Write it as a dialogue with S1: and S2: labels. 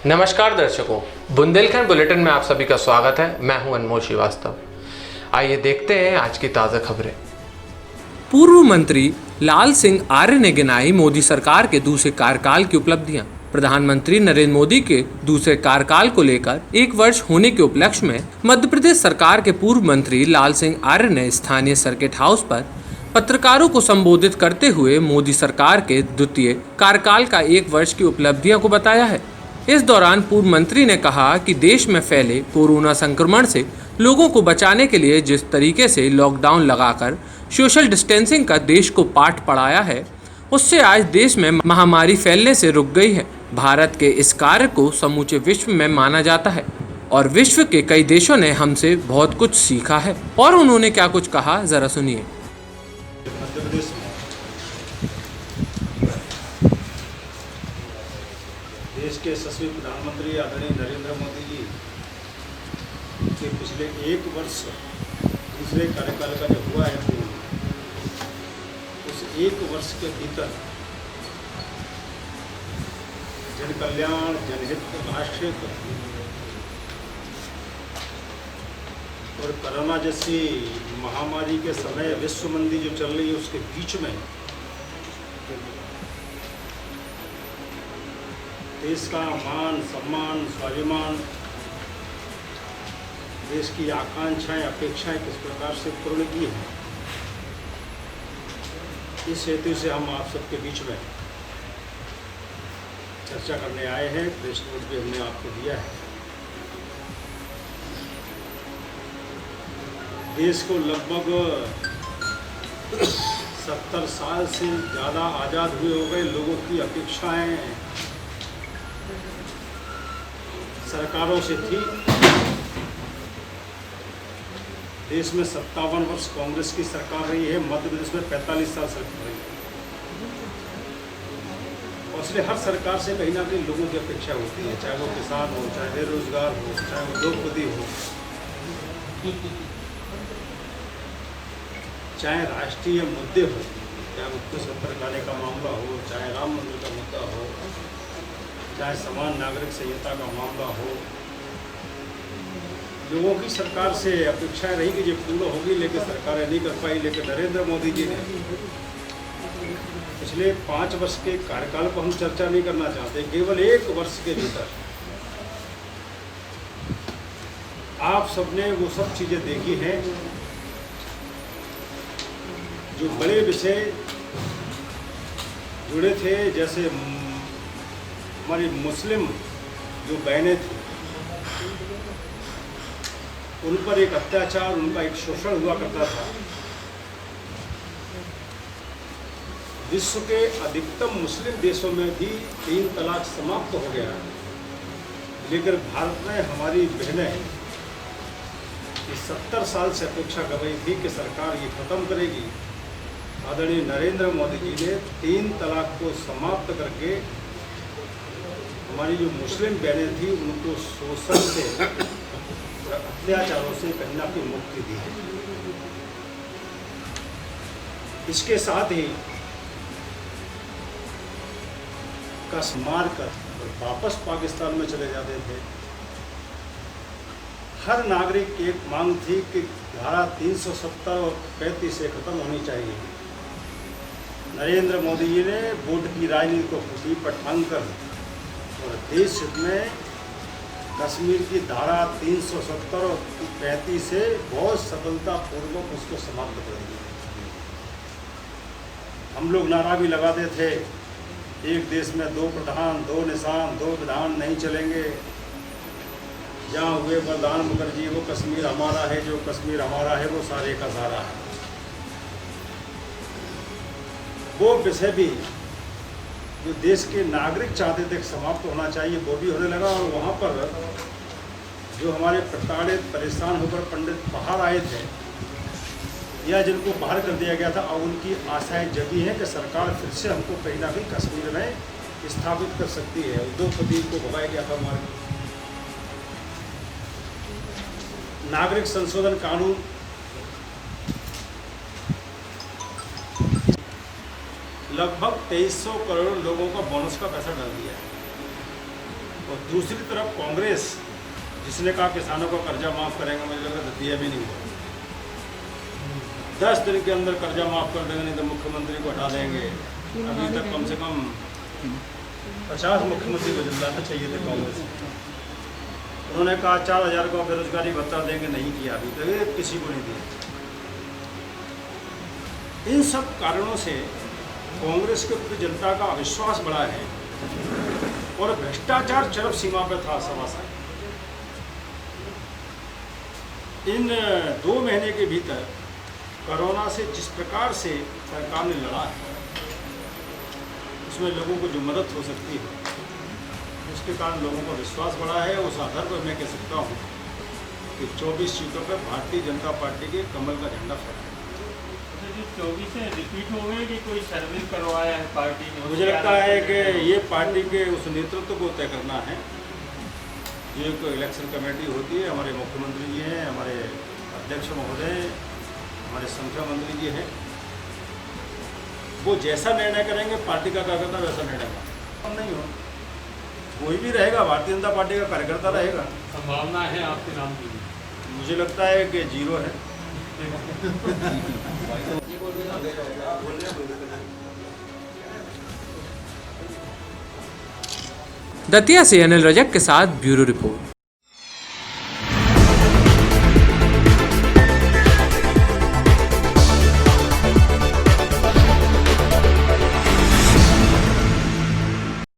S1: नमस्कार दर्शकों, बुंदेलखंड बुलेटिन में आप सभी का स्वागत है। मैं हूं अनमोल श्रीवास्तव। आइए देखते हैं आज की ताज़ा खबरें। पूर्व मंत्री लाल सिंह आर्य ने गिनाई मोदी सरकार के दूसरे कार्यकाल की उपलब्धियां। प्रधानमंत्री नरेंद्र मोदी के दूसरे कार्यकाल को लेकर 1 वर्ष होने के उपलक्ष्य में मध्य सरकार के पूर्व मंत्री लाल सिंह आर्य ने स्थानीय सर्किट हाउस पर पत्रकारों को संबोधित करते हुए मोदी सरकार के द्वितीय कार्यकाल का 1 वर्ष की उपलब्धियों को बताया है। इस दौरान पूर्व मंत्री ने कहा कि देश में फैले कोरोना संक्रमण से लोगों को बचाने के लिए जिस तरीके से लॉकडाउन लगाकर सोशल डिस्टेंसिंग का देश को पाठ पढ़ाया है, उससे आज देश में महामारी फैलने से रुक गई है। भारत के इस कार्य को समूचे विश्व में माना जाता है और विश्व के कई देशों ने हमसे बहुत कुछ सीखा है। और उन्होंने क्या कुछ कहा, जरा सुनिए।
S2: देश के यशस्वी प्रधानमंत्री आदरणीय नरेंद्र मोदी जी के पिछले 1 वर्ष दूसरे कार्यकाल का जो हुआ है पूर्ण, उस 1 वर्ष के भीतर जन कल्याण, जनहित, राष्ट्रहित और कोरोना जैसी महामारी के समय विश्व मंदी जो चल रही है उसके बीच में देश का मान, सम्मान, स्वाभिमान, देश की आकांक्षाएं, अपेक्षाएं किस प्रकार से पूर्ण की हैं, इस हेतु से हम आप सबके बीच में चर्चा करने आए हैं। प्रेस नोट भी हमने आपको दिया है। देश को लगभग 70 साल से ज़्यादा आज़ाद हुए हो गए लोगों की अपेक्षाएं सरकारों से थी। देश में 57 वर्ष कांग्रेस की सरकार रही है, मध्य प्रदेश में 45 साल सरकार रही है। और इसलिए हर सरकार से कहीं ना कहीं लोगों की अपेक्षा होती है, चाहे वो किसान हो, चाहे बेरोजगार हो, चाहे उद्योगपति हो, चाहे राष्ट्रीय मुद्दे हो, चाहे उत्तर घटाने का मामला हो, चाहे राम मंदिर का मुद्दा हो, चाहे समान नागरिक संहिता का मामला हो। लोगों की सरकार से अपेक्षाएं रही कि ये पूर्ण होगी, लेकिन सरकारें नहीं कर पाई। लेकिन नरेंद्र मोदी जी ने पिछले 5 वर्ष के कार्यकाल को हम चर्चा नहीं करना चाहते, केवल 1 वर्ष के भीतर आप सबने वो सब चीज़ें देखी हैं जो बड़े विषय जुड़े थे। जैसे हमारी मुस्लिम जो बहनें थी, उन पर एक अत्याचार, उनका एक शोषण हुआ करता था। विश्व के अधिकतम मुस्लिम देशों में भी 3 तलाक समाप्त हो गया, लेकिन भारत में हमारी बहनें 70 साल से अपेक्षा कर रही थी कि सरकार ये खत्म करेगी। आदरणीय नरेंद्र मोदी जी ने 3 तलाक को समाप्त करके हमारी जो मुस्लिम बहनें थी उनको शोषण से और अत्याचारों से कहीं ना कहीं मुक्ति दी है। इसके साथ ही कस मार कर और वापस पाकिस्तान में चले जाते थे। हर नागरिक की एक मांग थी कि धारा 370 और 35 से खत्म होनी चाहिए। नरेंद्र मोदी जी ने वोट की राजनीति को खुटी पर टांग कर और देश में कश्मीर की धारा 370 और 35 से बहुत सफलतापूर्वक उसको समाप्त कर दिया। हम लोग नारा भी लगाते थे, एक देश में 2 प्रधान, 2 निशान, 2 विधान नहीं चलेंगे। जहाँ हुए बलिदान मुखर्जी, वो कश्मीर हमारा है, जो कश्मीर हमारा है वो सारे का सारा है। वो विषय भी जो देश के नागरिक चाहते थे समाप्त होना चाहिए, वो भी होने लगा। और वहाँ पर जो हमारे प्रताड़ित, परेशान होकर पंडित बाहर आए थे या जिनको बाहर कर दिया गया था, अब उनकी आशाएं जगी हैं कि सरकार फिर से हमको कहीं ना कहीं कश्मीर में स्थापित कर सकती है। उद्योगपति को भगाया गया था हमारे। नागरिक संशोधन कानून लगभग 2300 करोड़ लोगों का बोनस का पैसा डाल दिया है। और दूसरी तरफ कांग्रेस जिसने कहा किसानों को कर्जा माफ़ करेंगे, मुझे लग रहा है दिया भी नहीं हुआ। 10 दिन के अंदर कर्जा माफ़ कर देंगे, नहीं तो मुख्यमंत्री को हटा देंगे। अभी तक कम से कम 50 मुख्यमंत्री को जिलाना चाहिए थे कांग्रेस। उन्होंने कहा 4000 को बेरोजगारी भत्ता देंगे, नहीं किया अभी तक, किसी को नहीं दिया। इन सब कारणों से कांग्रेस के प्रति जनता का अविश्वास बढ़ा है और भ्रष्टाचार चरम सीमा पर था सवा साल। इन 2 महीने के भीतर कोरोना से जिस प्रकार से सरकार ने लड़ा है, उसमें लोगों को जो मदद हो सकती है, उसके कारण लोगों का विश्वास बढ़ा है। उस आधार पर मैं कह सकता हूँ कि 24 सीटों पर भारतीय जनता पार्टी के कमल का झंडा फहरा है।
S3: जो 24 से रिपीट हो गए कि कोई सर्वे करवाया है पार्टी ने?
S2: मुझे लगता है कि ये पार्टी के उस नेतृत्व को तय करना है। ये कोई इलेक्शन कमेटी होती है, हमारे मुख्यमंत्री जी हैं, हमारे अध्यक्ष महोदय, हमारे संख्या मंत्री जी हैं, वो जैसा निर्णय करेंगे पार्टी का कार्यकर्ता वैसा निर्णय करेगा। हम नहीं हो, कोई भी रहेगा, भारतीय जनता पार्टी का कार्यकर्ता रहेगा।
S3: संभावना है आपके नाम की?
S2: मुझे लगता है कि 0 है।
S1: दतिया से अनिल रजक के साथ ब्यूरो रिपोर्ट।